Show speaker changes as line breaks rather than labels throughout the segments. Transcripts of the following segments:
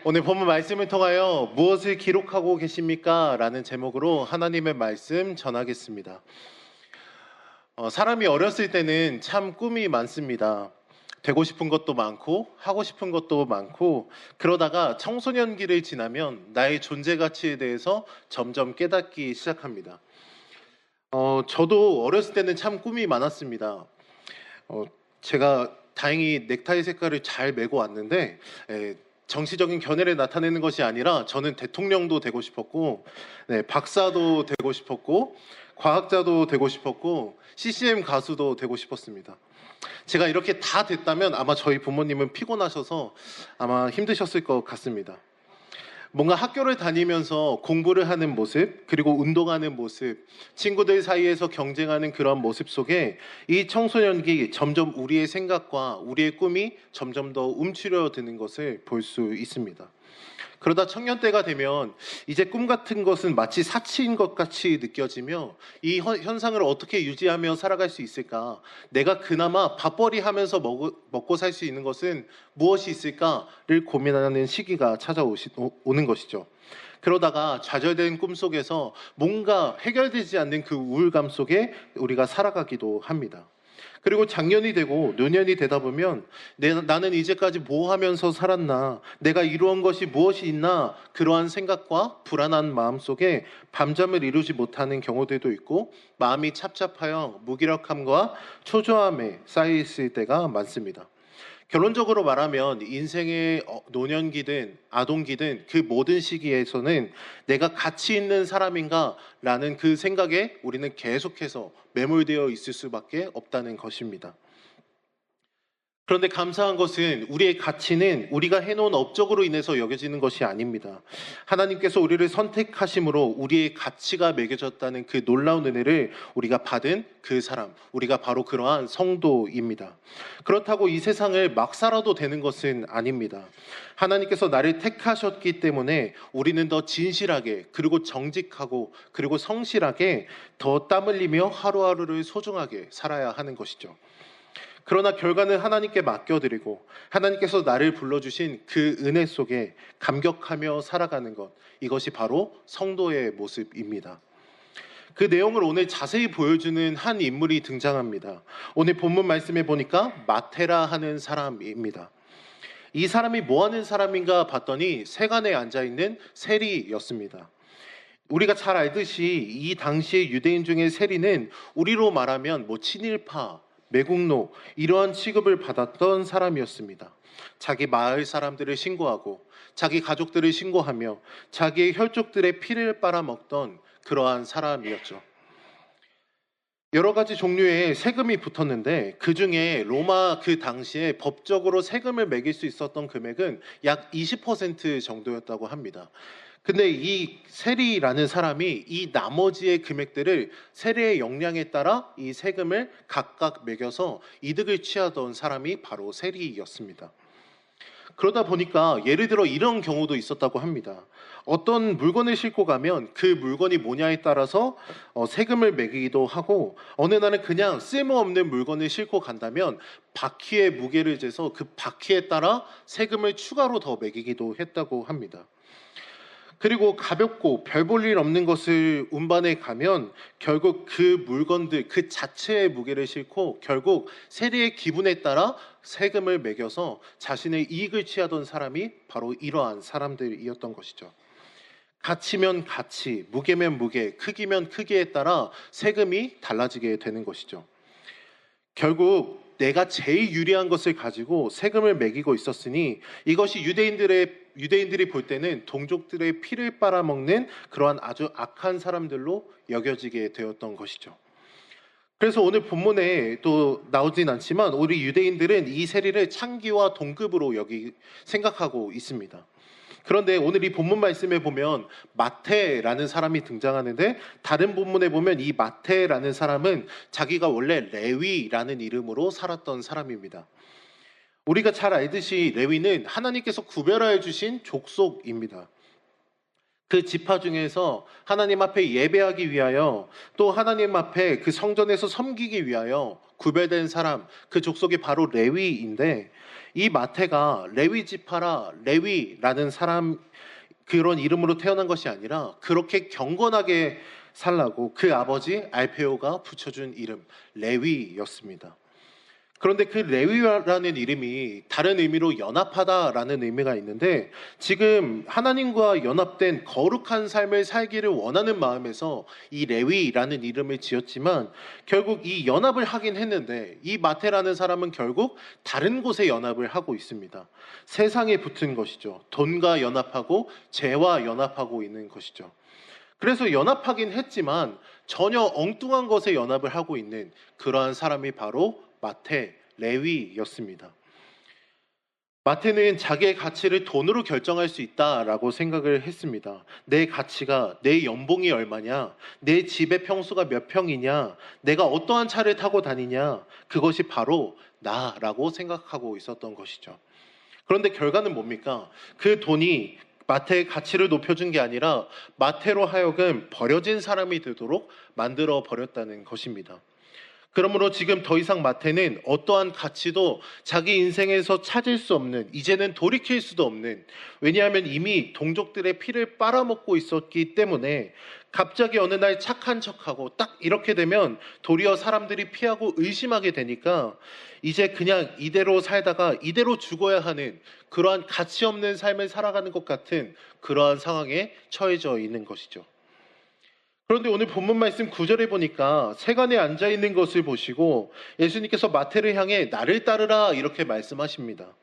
오늘 본문 말씀을 통하여 무엇을 기록하고 계십니까? 라는 제목으로 하나님의 말씀 전하겠습니다. 사람이 어렸을 때는 참 꿈이 많습니다. 되고 싶은 것도 많고 하고 싶은 것도 많고 그러다가 청소년기를 지나면 나의 존재 가치에 대해서 점점 깨닫기 시작합니다. 저도 어렸을 때는 참 꿈이 많았습니다. 제가 다행히 넥타이 색깔을 잘 메고 왔는데 정치적인 견해를 나타내는 것이 아니라 저는 대통령도 되고 싶었고 박사도 되고 싶었고 과학자도 되고 싶었고 CCM 가수도 되고 싶었습니다. 제가 이렇게 다 됐다면 아마 저희 부모님은 피곤하셔서 아마 힘드셨을 것 같습니다. 뭔가 학교를 다니면서 공부를 하는 모습, 그리고 운동하는 모습, 친구들 사이에서 경쟁하는 그런 모습 속에 이 청소년기 점점 우리의 생각과 우리의 꿈이 점점 더 움츠려드는 것을 볼 수 있습니다. 그러다 청년 때가 되면 이제 꿈 같은 것은 마치 사치인 것 같이 느껴지며 이 현상을 어떻게 유지하며 살아갈 수 있을까? 내가 그나마 밥벌이 하면서 먹고 살 수 있는 것은 무엇이 있을까를 고민하는 시기가 찾아오는 것이죠. 그러다가 좌절된 꿈속에서 뭔가 해결되지 않는 그 우울감 속에 우리가 살아가기도 합니다. 그리고 작년이 되고 노년이 되다 보면 나는 이제까지 뭐 하면서 살았나, 내가 이루은 것이 무엇이 있나, 그러한 생각과 불안한 마음 속에 밤잠을 이루지 못하는 경우들도 있고 마음이 착잡하여 무기력함과 초조함에 쌓여있을 때가 많습니다. 결론적으로 말하면 인생의 노년기든 아동기든 그 모든 시기에서는 내가 가치 있는 사람인가 라는 그 생각에 우리는 계속해서 매몰되어 있을 수밖에 없다는 것입니다. 그런데 감사한 것은 우리의 가치는 우리가 해놓은 업적으로 인해서 여겨지는 것이 아닙니다. 하나님께서 우리를 선택하심으로 우리의 가치가 매겨졌다는 그 놀라운 은혜를 우리가 받은 그 사람, 우리가 바로 그러한 성도입니다. 그렇다고 이 세상을 막 살아도 되는 것은 아닙니다. 하나님께서 나를 택하셨기 때문에 우리는 더 진실하게, 그리고 정직하고, 그리고 성실하게 더 땀 흘리며 하루하루를 소중하게 살아야 하는 것이죠. 그러나 결과는 하나님께 맡겨드리고 하나님께서 나를 불러주신 그 은혜 속에 감격하며 살아가는 것, 이것이 바로 성도의 모습입니다. 그 내용을 오늘 자세히 보여주는 한 인물이 등장합니다. 오늘 본문 말씀에 보니까 마테라 하는 사람입니다. 이 사람이 뭐 하는 사람인가 봤더니 세간에 앉아있는 세리였습니다. 우리가 잘 알듯이 이 당시의 유대인 중에 세리는 우리로 말하면 친일파, 매국노 이러한 취급을 받았던 사람이었습니다. 자기 마을 사람들을 신고하고 자기 가족들을 신고하며 자기의 혈족들의 피를 빨아먹던 그러한 사람이었죠. 여러 가지 종류의 세금이 붙었는데 그 중에 로마 그 당시에 법적으로 세금을 매길 수 있었던 금액은 약 20% 정도였다고 합니다. 근데 이 세리라는 사람이 이 나머지의 금액들을 세리의 역량에 따라 이 세금을 각각 매겨서 이득을 취하던 사람이 바로 세리였습니다. 그러다 보니까 예를 들어 이런 경우도 있었다고 합니다. 어떤 물건을 싣고 가면 그 물건이 뭐냐에 따라서 세금을 매기기도 하고, 어느 날은 그냥 쓸모없는 물건을 싣고 간다면 바퀴의 무게를 재서 그 바퀴에 따라 세금을 추가로 더 매기기도 했다고 합니다. 그리고 가볍고 별 볼 일 없는 것을 운반해 가면 결국 그 물건들 그 자체의 무게를 싣고 결국 세리의 기분에 따라 세금을 매겨서 자신의 이익을 취하던 사람이 바로 이러한 사람들이었던 것이죠. 가치면 가치, 무게면 무게, 크기면 크기에 따라 세금이 달라지게 되는 것이죠. 결국 내가 제일 유리한 것을 가지고 세금을 매기고 있었으니 이것이 유대인들이 볼 때는 동족들의 피를 빨아먹는 그러한 아주 악한 사람들로 여겨지게 되었던 것이죠. 그래서 오늘 본문에 또 나오진 않지만 우리 유대인들은 이 세리를 창기와 동급으로 생각하고 있습니다. 그런데 오늘 이 본문 말씀에 보면 마태라는 사람이 등장하는데 다른 본문에 보면 이 마태라는 사람은 자기가 원래 레위라는 이름으로 살았던 사람입니다. 우리가 잘 알듯이 레위는 하나님께서 구별하여 주신 족속입니다. 그 지파 중에서 하나님 앞에 예배하기 위하여 또 하나님 앞에 그 성전에서 섬기기 위하여 구별된 사람, 그 족속이 바로 레위인데 이 마태가 레위 지파라 레위라는 사람 그런 이름으로 태어난 것이 아니라 그렇게 경건하게 살라고 그 아버지 알페오가 붙여준 이름 레위였습니다. 그런데 그 레위라는 이름이 다른 의미로 연합하다라는 의미가 있는데 지금 하나님과 연합된 거룩한 삶을 살기를 원하는 마음에서 이 레위라는 이름을 지었지만 결국 이 연합을 하긴 했는데 이 마태라는 사람은 결국 다른 곳에 연합을 하고 있습니다. 세상에 붙은 것이죠. 돈과 연합하고 죄와 연합하고 있는 것이죠. 그래서 연합하긴 했지만 전혀 엉뚱한 것에 연합을 하고 있는 그러한 사람이 바로 마태, 레위였습니다. 마태는 자기의 가치를 돈으로 결정할 수 있다라고 생각을 했습니다. 내 가치가 내 연봉이 얼마냐, 내 집의 평수가 몇 평이냐, 내가 어떠한 차를 타고 다니냐, 그것이 바로 나라고 생각하고 있었던 것이죠. 그런데 결과는 뭡니까? 그 돈이 마태의 가치를 높여준 게 아니라 마태로 하여금 버려진 사람이 되도록 만들어 버렸다는 것입니다. 그러므로 지금 더 이상 마태는 어떠한 가치도 자기 인생에서 찾을 수 없는, 이제는 돌이킬 수도 없는, 왜냐하면 이미 동족들의 피를 빨아먹고 있었기 때문에 갑자기 어느 날 착한 척하고 딱 이렇게 되면 도리어 사람들이 피하고 의심하게 되니까 이제 그냥 이대로 살다가 이대로 죽어야 하는 그러한 가치 없는 삶을 살아가는 것 같은 그러한 상황에 처해져 있는 것이죠. 그런데 오늘 본문 말씀 9절에 보니까 세간에 앉아 있는 것을 보시고 예수님께서 마태를 향해 나를 따르라 이렇게 말씀하십니다.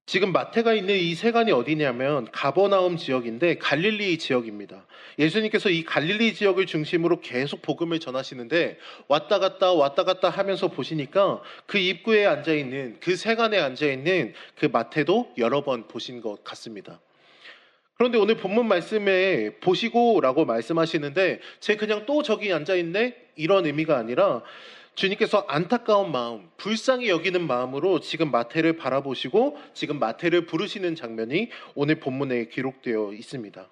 지금 마태가 있는 이 세간이 어디냐면 가버나움 지역인데 갈릴리 지역입니다. 예수님께서 이 갈릴리 지역을 중심으로 계속 복음을 전하시는데 왔다 갔다 하면서 보시니까 그 입구에 앉아 있는 그 세간에 앉아 있는 그 마태도 여러 번 보신 것 같습니다. 그런데 오늘 본문 말씀에 보시고라고 말씀하시는데 제 그냥 또 저기 앉아있네? 이런 의미가 아니라 주님께서 안타까운 마음, 불쌍히 여기는 마음으로 지금 마태를 바라보시고 지금 마태를 부르시는 장면이 오늘 본문에 기록되어 있습니다.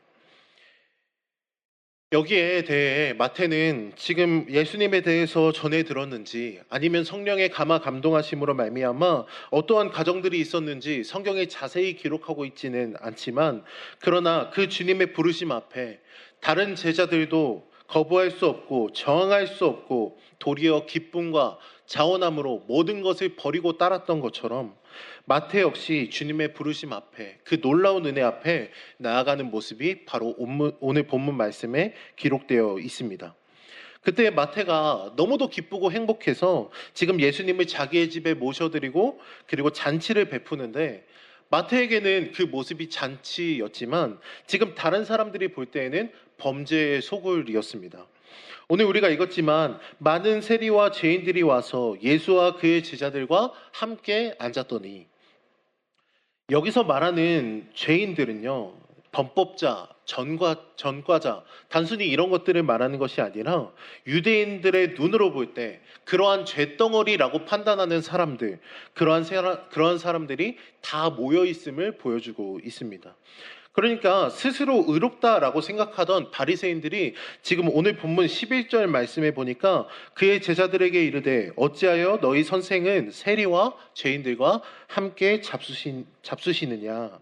여기에 대해 마태는 지금 예수님에 대해서 전해 들었는지 아니면 성령의 감화 감동하심으로 말미암아 어떠한 가정들이 있었는지 성경에 자세히 기록하고 있지는 않지만 그러나 그 주님의 부르심 앞에 다른 제자들도 거부할 수 없고 저항할 수 없고 도리어 기쁨과 자원함으로 모든 것을 버리고 따랐던 것처럼 마태 역시 주님의 부르심 앞에 그 놀라운 은혜 앞에 나아가는 모습이 바로 오늘 본문 말씀에 기록되어 있습니다. 그때 마태가 너무도 기쁘고 행복해서 지금 예수님을 자기의 집에 모셔드리고 그리고 잔치를 베푸는데 마태에게는 그 모습이 잔치였지만 지금 다른 사람들이 볼 때에는 범죄의 소굴이었습니다. 오늘 우리가 읽었지만 많은 세리와 죄인들이 와서 예수와 그의 제자들과 함께 앉았더니 여기서 말하는 죄인들은요, 범법자, 전과자, 단순히 이런 것들을 말하는 것이 아니라 유대인들의 눈으로 볼 때 그러한 죄덩어리라고 판단하는 사람들, 그러한 사람들이 다 모여 있음을 보여주고 있습니다. 그러니까 스스로 의롭다라고 생각하던 바리새인들이 지금 오늘 본문 11절 말씀에 보니까 그의 제자들에게 이르되 어찌하여 너희 선생은 세리와 죄인들과 함께 잡수시느냐.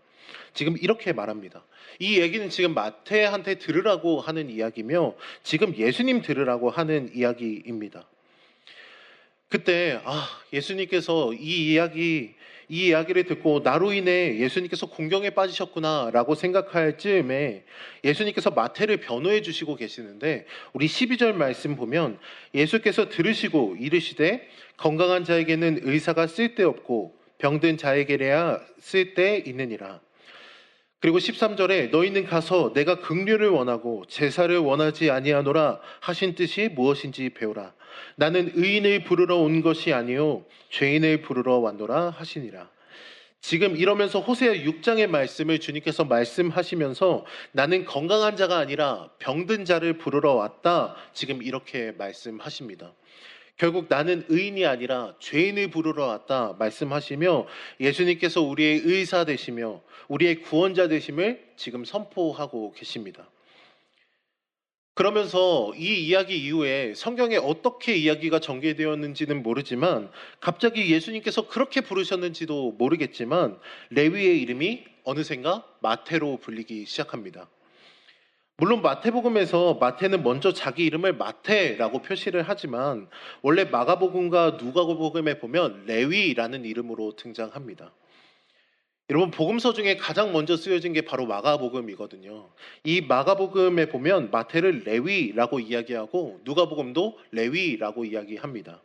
지금 이렇게 말합니다. 이 얘기는 지금 마태한테 들으라고 하는 이야기며 지금 예수님 들으라고 하는 이야기입니다. 그때 예수님께서 이 이야기를 듣고 나로 인해 예수님께서 공경에 빠지셨구나라고 생각할 즈음에 예수님께서 마태를 변호해 주시고 계시는데 우리 12절 말씀 보면 예수께서 들으시고 이르시되 건강한 자에게는 의사가 쓸데없고 병든 자에게래야 쓸데 있느니라. 그리고 13절에 너희는 가서 내가 긍휼을 원하고 제사를 원하지 아니하노라 하신 뜻이 무엇인지 배우라. 나는 의인을 부르러 온 것이 아니요 죄인을 부르러 왔노라 하시니라. 지금 이러면서 호세아 6장의 말씀을 주님께서 말씀하시면서 나는 건강한 자가 아니라 병든 자를 부르러 왔다. 지금 이렇게 말씀하십니다. 결국 나는 의인이 아니라 죄인을 부르러 왔다 말씀하시며 예수님께서 우리의 의사 되시며 우리의 구원자 되심을 지금 선포하고 계십니다. 그러면서 이 이야기 이후에 성경에 어떻게 이야기가 전개되었는지는 모르지만 갑자기 예수님께서 그렇게 부르셨는지도 모르겠지만 레위의 이름이 어느샌가 마태로 불리기 시작합니다. 물론 마태복음에서 마태는 먼저 자기 이름을 마태라고 표시를 하지만 원래 마가복음과 누가복음에 보면 레위라는 이름으로 등장합니다. 여러분, 복음서 중에 가장 먼저 쓰여진 게 바로 마가복음이거든요. 이 마가복음에 보면 마태를 레위라고 이야기하고 누가복음도 레위라고 이야기합니다.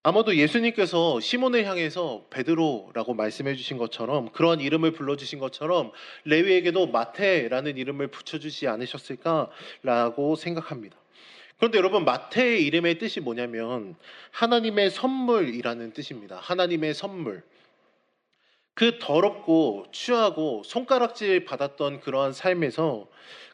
아마도 예수님께서 시몬을 향해서 베드로라고 말씀해 주신 것처럼, 그러한 이름을 불러주신 것처럼 레위에게도 마태라는 이름을 붙여주지 않으셨을까라고 생각합니다. 그런데 여러분, 마태의 이름의 뜻이 뭐냐면 하나님의 선물이라는 뜻입니다. 하나님의 선물. 그 더럽고 추하고 손가락질 받았던 그러한 삶에서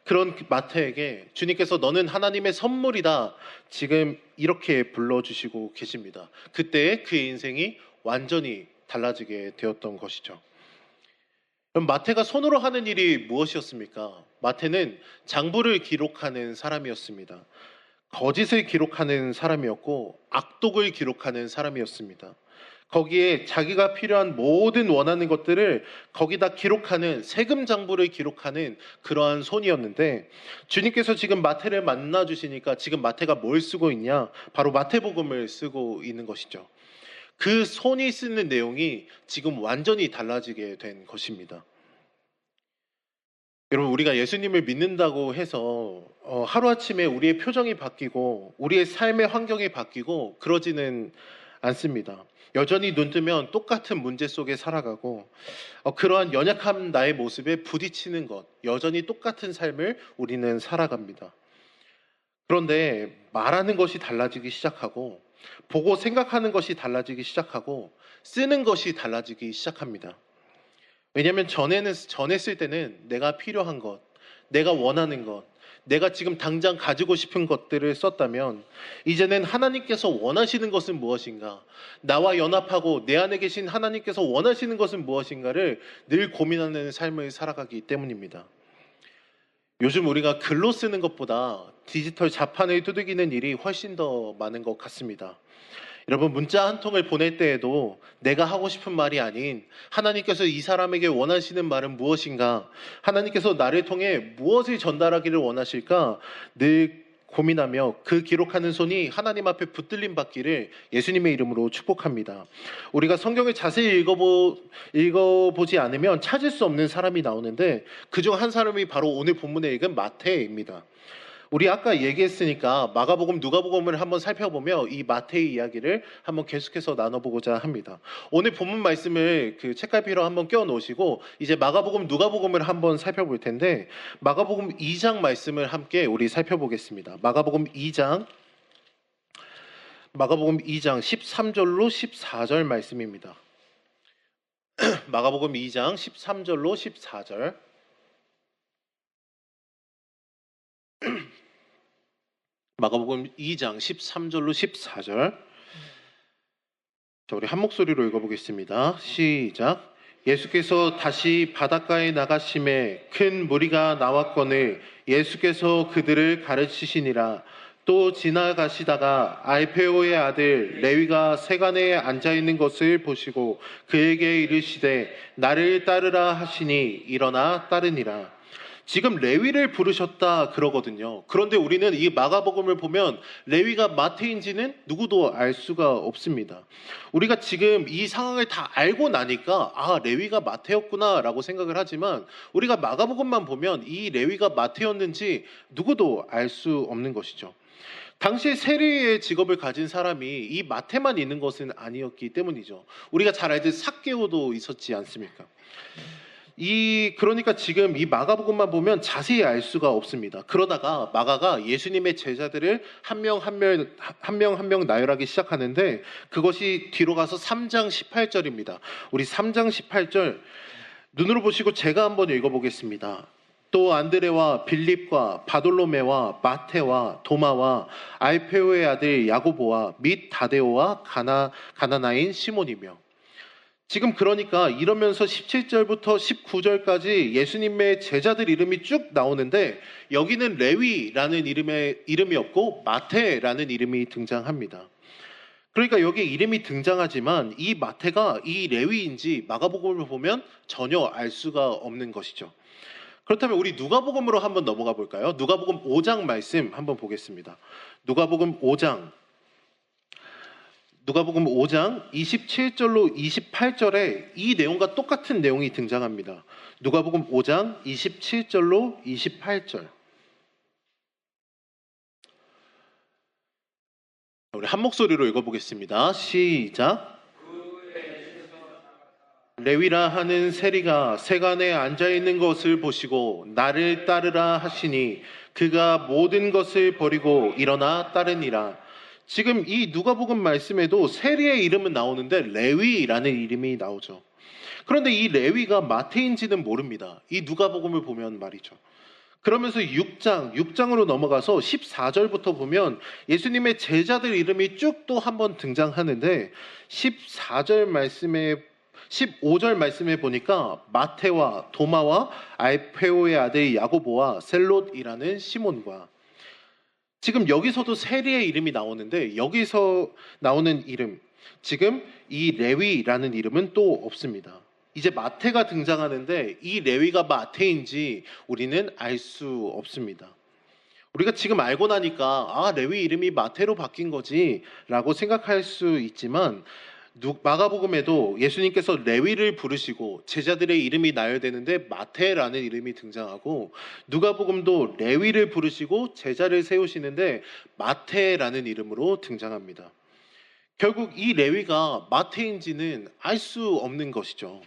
그런 마태에게 주님께서 너는 하나님의 선물이다, 지금 이렇게 불러주시고 계십니다. 그때 그의 인생이 완전히 달라지게 되었던 것이죠. 그럼 마태가 손으로 하는 일이 무엇이었습니까? 마태는 장부를 기록하는 사람이었습니다. 거짓을 기록하는 사람이었고 악독을 기록하는 사람이었습니다. 거기에 자기가 필요한 모든 원하는 것들을 거기다 기록하는, 세금 장부를 기록하는 그러한 손이었는데, 주님께서 지금 마태를 만나 주시니까 지금 마태가 뭘 쓰고 있냐? 바로 마태복음을 쓰고 있는 것이죠. 그 손이 쓰는 내용이 지금 완전히 달라지게 된 것입니다. 여러분, 우리가 예수님을 믿는다고 해서 하루아침에 우리의 표정이 바뀌고 우리의 삶의 환경이 바뀌고 그러지는 않습니다. 여전히 눈 뜨면 똑같은 문제 속에 살아가고 그러한 연약한 나의 모습에 부딪히는 것, 여전히 똑같은 삶을 우리는 살아갑니다. 그런데 말하는 것이 달라지기 시작하고, 보고 생각하는 것이 달라지기 시작하고, 쓰는 것이 달라지기 시작합니다. 왜냐하면 전에 쓸 때는 내가 필요한 것, 내가 원하는 것, 내가 지금 당장 가지고 싶은 것들을 썼다면, 이제는 하나님께서 원하시는 것은 무엇인가, 나와 연합하고 내 안에 계신 하나님께서 원하시는 것은 무엇인가를 늘 고민하는 삶을 살아가기 때문입니다. 요즘 우리가 글로 쓰는 것보다 디지털 자판을 두들기는 일이 훨씬 더 많은 것 같습니다. 여러분, 문자 한 통을 보낼 때에도 내가 하고 싶은 말이 아닌 하나님께서 이 사람에게 원하시는 말은 무엇인가, 하나님께서 나를 통해 무엇을 전달하기를 원하실까 늘 고민하며 그 기록하는 손이 하나님 앞에 붙들림 받기를 예수님의 이름으로 축복합니다. 우리가 성경을 자세히 읽어보지 않으면 찾을 수 없는 사람이 나오는데, 그중 한 사람이 바로 오늘 본문에 읽은 마태입니다. 우리 아까 얘기했으니까 마가복음, 누가복음을 한번 살펴보며 이 마태의 이야기를 한번 계속해서 나눠보고자 합니다. 오늘 본문 말씀을 그 책갈피로 한번 껴 놓으시고 이제 마가복음, 누가복음을 한번 살펴볼 텐데, 마가복음 2장 말씀을 함께 우리 살펴보겠습니다. 마가복음 2장 13절로 14절 말씀입니다. 마가복음 2장 13절로 14절. 마가복음 2장 13절로 14절. 자, 우리 한 목소리로 읽어보겠습니다. 시작. 예수께서 다시 바닷가에 나가심에 큰 무리가 나왔거늘 예수께서 그들을 가르치시니라. 또 지나가시다가 알페오의 아들 레위가 세간에 앉아있는 것을 보시고 그에게 이르시되 나를 따르라 하시니 일어나 따르니라. 지금 레위를 부르셨다 그러거든요. 그런데 우리는 이 마가복음을 보면 레위가 마태인지는 누구도 알 수가 없습니다. 우리가 지금 이 상황을 다 알고 나니까 레위가 마태였구나 라고 생각을 하지만, 우리가 마가복음만 보면 이 레위가 마태였는지 누구도 알 수 없는 것이죠. 당시에 세리의 직업을 가진 사람이 이 마태만 있는 것은 아니었기 때문이죠. 우리가 잘 알듯 삭개오도 있었지 않습니까? 그러니까 지금 이 마가복음만 보면 자세히 알 수가 없습니다. 그러다가 마가가 예수님의 제자들을 한 명 한 명 나열하기 시작하는데, 그것이 뒤로 가서 3장 18절입니다. 우리 3장 18절 눈으로 보시고 제가 한번 읽어보겠습니다. 또 안드레와 빌립과 바돌로메와 마테와 도마와 알페오의 아들 야고보와 및 다데오와 가나나인 시몬이며. 지금 그러니까 이러면서 17절부터 19절까지 예수님의 제자들 이름이 쭉 나오는데 여기는 레위라는 이름이 없고 마태라는 이름이 등장합니다. 그러니까 여기 이름이 등장하지만 이 마태가 이 레위인지 마가복음을 보면 전혀 알 수가 없는 것이죠. 그렇다면 우리 누가복음으로 한번 넘어가 볼까요? 누가복음 5장 말씀 한번 보겠습니다. 누가복음 5장 27절로 28절에 이 내용과 똑같은 내용이 등장합니다. 누가복음 5장 27절로 28절. 우리 한 목소리로 읽어보겠습니다. 시작. 레위라 하는 세리가 세간에 앉아있는 것을 보시고 나를 따르라 하시니 그가 모든 것을 버리고 일어나 따르니라. 지금 이 누가복음 말씀에도 세리의 이름은 나오는데 레위라는 이름이 나오죠. 그런데 이 레위가 마태인지는 모릅니다. 이 누가복음을 보면 말이죠. 그러면서 6장으로 넘어가서 14절부터 보면 예수님의 제자들 이름이 쭉 또 한 번 등장하는데 15절 말씀에 보니까 마태와 도마와 알페오의 아들 야고보와 셀롯이라는 시몬과 지금 여기서도 세리의 이름이 나오는데 여기서 나오는 이름 지금 이 레위라는 이름은 또 없습니다. 이제 마태가 등장하는데 이 레위가 마태인지 우리는 알 수 없습니다. 우리가 지금 알고 나니까 레위 이름이 마태로 바뀐 거지 라고 생각할 수 있지만 마가복음에도 예수님께서 레위를 부르시고 제자들의 이름이 나야 되는데 마태라는 이름이 등장하고 누가복음도 레위를 부르시고 제자를 세우시는데 마태라는 이름으로 등장합니다. 결국 이 레위가 마태인지는 알 수 없는 것이죠.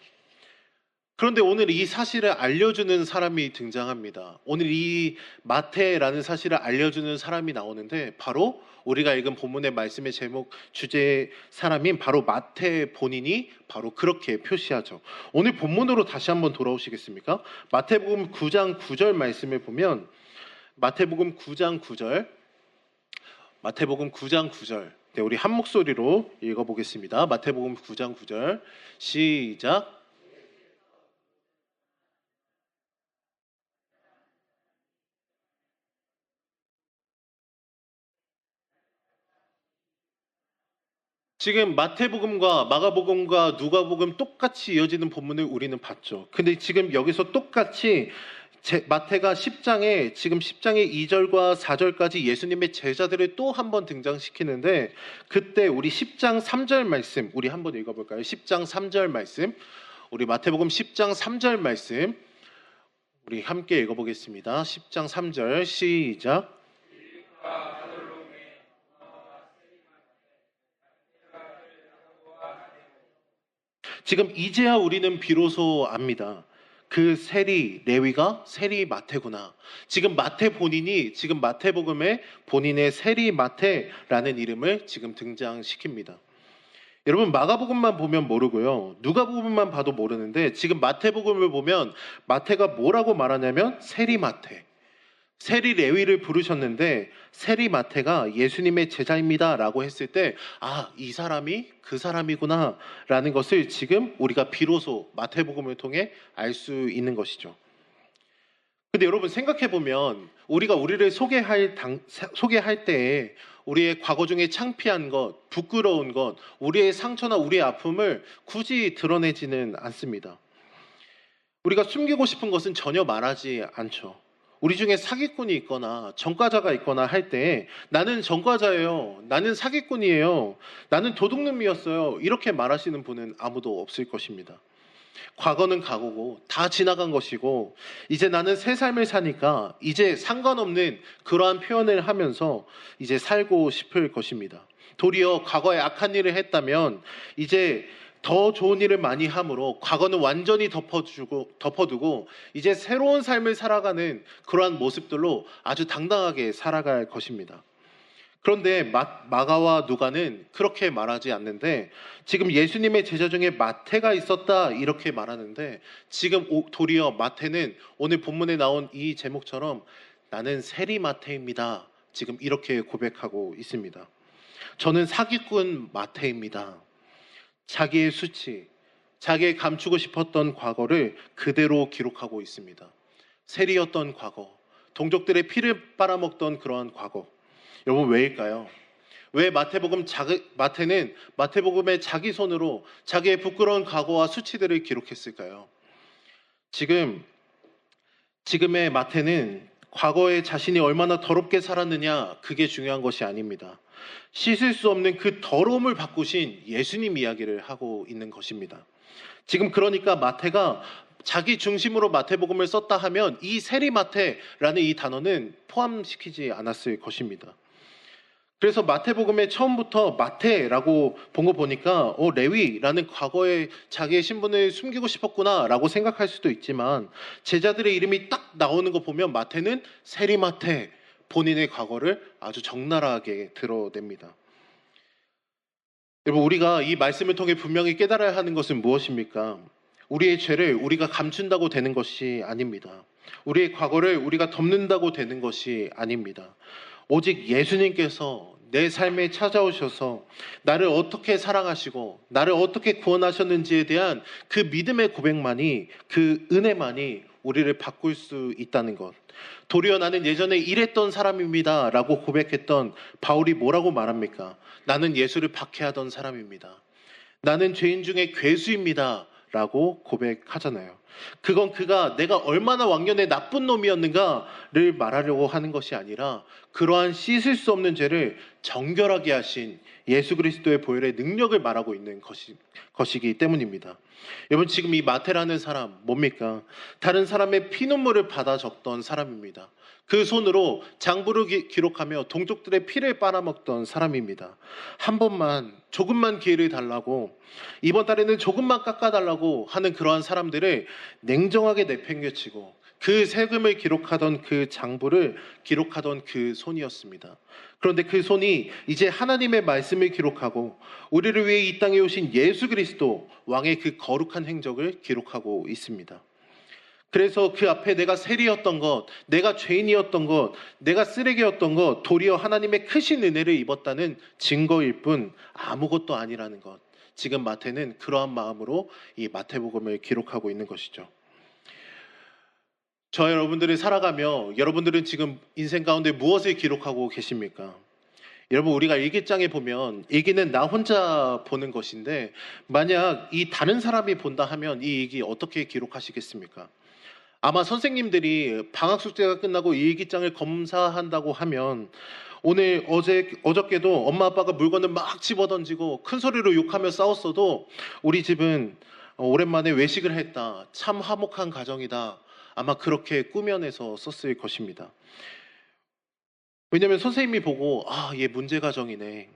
그런데 오늘 이 사실을 알려주는 사람이 등장합니다. 오늘 이 마태라는 사실을 알려주는 사람이 나오는데 바로 우리가 읽은 본문의 말씀의 제목 주제의 사람인 바로 마태 본인이 바로 그렇게 표시하죠. 오늘 본문으로 다시 한번 돌아오시겠습니까? 마태복음 9장 9절 말씀을 보면 마태복음 9장 9절 네, 우리 한 목소리로 읽어보겠습니다. 마태복음 9장 9절 시작. 지금 마태복음과 마가복음과 누가복음 똑같이 이어지는 본문을 우리는 봤죠. 근데 지금 여기서 똑같이 마태가 10장에 2절과 4절까지 예수님의 제자들을 또 한 번 등장시키는데 그때 우리 10장 3절 말씀 우리 한번 읽어볼까요? 10장 3절 말씀 우리 마태복음 10장 3절 말씀 우리 함께 읽어보겠습니다. 10장 3절 시작. 지금 이제야 우리는 비로소 압니다. 그 세리 레위가 세리 마태구나. 지금 마태 본인이 지금 마태복음에 본인의 세리 마태라는 이름을 지금 등장시킵니다. 여러분 마가복음만 보면 모르고요. 누가복음만 봐도 모르는데 지금 마태복음을 보면 마태가 뭐라고 말하냐면 세리 마태. 세리 레위를 부르셨는데 세리 마태가 예수님의 제자입니다 라고 했을 때 이 사람이 그 사람이구나 라는 것을 지금 우리가 비로소 마태복음을 통해 알 수 있는 것이죠. 근데 여러분 생각해보면 우리가 우리를 소개할 때에 우리의 과거 중에 창피한 것, 부끄러운 것, 우리의 상처나 우리의 아픔을 굳이 드러내지는 않습니다. 우리가 숨기고 싶은 것은 전혀 말하지 않죠. 우리 중에 사기꾼이 있거나 전과자가 있거나 할 때 나는 전과자예요. 나는 사기꾼이에요. 나는 도둑놈이었어요. 이렇게 말하시는 분은 아무도 없을 것입니다. 과거는 과거고 다 지나간 것이고 이제 나는 새 삶을 사니까 이제 상관없는 그러한 표현을 하면서 이제 살고 싶을 것입니다. 도리어 과거에 악한 일을 했다면 이제 더 좋은 일을 많이 함으로 과거는 완전히 덮어두고 이제 새로운 삶을 살아가는 그러한 모습들로 아주 당당하게 살아갈 것입니다. 그런데 마가와 누가는 그렇게 말하지 않는데 지금 예수님의 제자 중에 마태가 있었다 이렇게 말하는데 지금 도리어 마태는 오늘 본문에 나온 이 제목처럼 나는 세리 마태입니다. 지금 이렇게 고백하고 있습니다. 저는 사기꾼 마태입니다. 자기의 수치, 자기의 감추고 싶었던 과거를 그대로 기록하고 있습니다. 세리였던 과거, 동족들의 피를 빨아먹던 그러한 과거. 여러분 왜일까요? 왜 마태는 마태복음에 자기 손으로 자기의 부끄러운 과거와 수치들을 기록했을까요? 지금의 마태는 과거에 자신이 얼마나 더럽게 살았느냐, 그게 중요한 것이 아닙니다. 씻을 수 없는 그 더러움을 바꾸신 예수님 이야기를 하고 있는 것입니다. 지금 그러니까 마태가 자기 중심으로 마태복음을 썼다 하면 이 세리마태라는 이 단어는 포함시키지 않았을 것입니다. 그래서 마태복음에 처음부터 마태라고 본 거 보니까 레위라는 과거에 자기의 신분을 숨기고 싶었구나라고 생각할 수도 있지만, 제자들의 이름이 딱 나오는 거 보면 마태는 세리마태, 본인의 과거를 아주 적나라하게 드러냅니다. 여러분, 우리가 이 말씀을 통해 분명히 깨달아야 하는 것은 무엇입니까? 우리의 죄를 우리가 감춘다고 되는 것이 아닙니다. 우리의 과거를 우리가 덮는다고 되는 것이 아닙니다. 오직 예수님께서 내 삶에 찾아오셔서 나를 어떻게 사랑하시고 나를 어떻게 구원하셨는지에 대한 그 믿음의 고백만이, 그 은혜만이 우리를 바꿀 수 있다는 것. 도리어 나는 예전에 이랬던 사람입니다 라고 고백했던 바울이 뭐라고 말합니까? 나는 예수를 박해하던 사람입니다. 나는 죄인 중에 괴수입니다 라고 고백하잖아요. 그건 그가 내가 얼마나 왕년에 나쁜 놈이었는가를 말하려고 하는 것이 아니라 그러한 씻을 수 없는 죄를 정결하게 하신 예수 그리스도의 보혈의 능력을 말하고 있는 것이기 때문입니다. 여러분, 지금 이 마태라는 사람 뭡니까? 다른 사람의 피눈물을 받아 적던 사람입니다. 그 손으로 장부를 기록하며 동족들의 피를 빨아먹던 사람입니다. 한 번만, 조금만 기회를 달라고, 이번 달에는 조금만 깎아달라고 하는 그러한 사람들을 냉정하게 내팽개치고 그 세금을 기록하던 그 장부를 기록하던 그 손이었습니다. 그런데 그 손이 이제 하나님의 말씀을 기록하고 우리를 위해 이 땅에 오신 예수 그리스도 왕의 그 거룩한 행적을 기록하고 있습니다. 그래서 그 앞에 내가 세리였던 것, 내가 죄인이었던 것, 내가 쓰레기였던 것, 도리어 하나님의 크신 은혜를 입었다는 증거일 뿐 아무것도 아니라는 것. 지금 마태는 그러한 마음으로 이 마태복음을 기록하고 있는 것이죠. 저 여러분들이 살아가며 여러분들은 지금 인생 가운데 무엇을 기록하고 계십니까? 여러분, 우리가 일기장에 보면 일기는 나 혼자 보는 것인데 만약 이 다른 사람이 본다 하면 이 일기 어떻게 기록하시겠습니까? 아마 선생님들이 방학 숙제가 끝나고 이 일기장을 검사한다고 하면 오늘 어저께도 엄마 아빠가 물건을 막 집어던지고 큰 소리로 욕하며 싸웠어도 우리 집은 오랜만에 외식을 했다, 참 화목한 가정이다, 아마 그렇게 꾸며내서 썼을 것입니다. 왜냐하면 선생님이 보고 얘 문제 가정이네,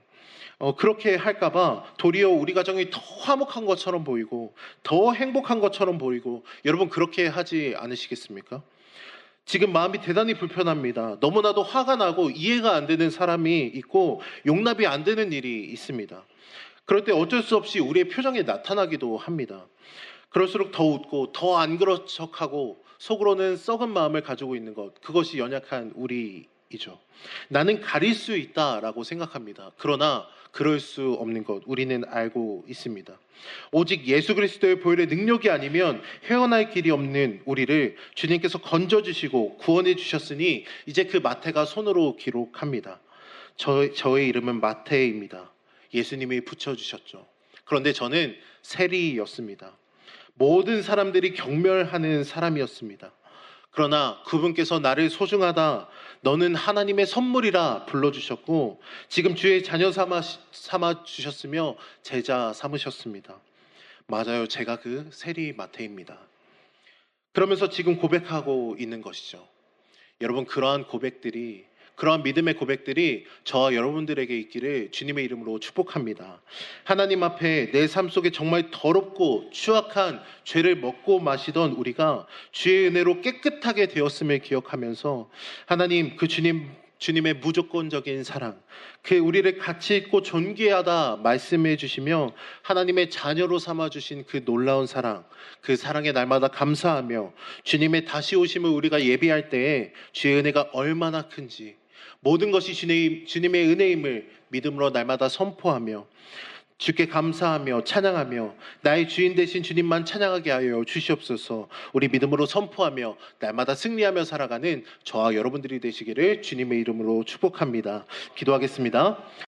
그렇게 할까봐 도리어 우리 가정이 더 화목한 것처럼 보이고 더 행복한 것처럼 보이고, 여러분 그렇게 하지 않으시겠습니까? 지금 마음이 대단히 불편합니다. 너무나도 화가 나고 이해가 안 되는 사람이 있고 용납이 안 되는 일이 있습니다. 그럴 때 어쩔 수 없이 우리의 표정에 나타나기도 합니다. 그럴수록 더 웃고 더 안 그런 척하고 속으로는 썩은 마음을 가지고 있는 것, 그것이 연약한 우리이죠. 나는 가릴 수 있다라고 생각합니다. 그러나 그럴 수 없는 것 우리는 알고 있습니다. 오직 예수 그리스도의 보혈의 능력이 아니면 헤어날 길이 없는 우리를 주님께서 건져주시고 구원해 주셨으니 이제 그 마태가 손으로 기록합니다. 저의 이름은 마태입니다. 예수님이 붙여주셨죠. 그런데 저는 세리였습니다. 모든 사람들이 경멸하는 사람이었습니다. 그러나 그분께서 나를 소중하다, 너는 하나님의 선물이라 불러주셨고 지금 주의 자녀 삼아 주셨으며 제자 삼으셨습니다. 맞아요, 제가 그 세리 마태입니다. 그러면서 지금 고백하고 있는 것이죠. 여러분, 그러한 믿음의 고백들이 저와 여러분들에게 있기를 주님의 이름으로 축복합니다. 하나님 앞에 내 삶 속에 정말 더럽고 추악한 죄를 먹고 마시던 우리가 주의 은혜로 깨끗하게 되었음을 기억하면서 하나님, 그 주님의 무조건적인 사랑, 그 우리를 가치 있고 존귀하다 말씀해 주시며 하나님의 자녀로 삼아주신 그 놀라운 사랑, 그 사랑에 날마다 감사하며 주님의 다시 오심을 우리가 예비할 때에 주의 은혜가 얼마나 큰지, 모든 것이 주님의 은혜임을 믿음으로 날마다 선포하며 주께 감사하며 찬양하며 나의 주인 되신 주님만 찬양하게 하여 주시옵소서. 우리 믿음으로 선포하며 날마다 승리하며 살아가는 저와 여러분들이 되시기를 주님의 이름으로 축복합니다. 기도하겠습니다.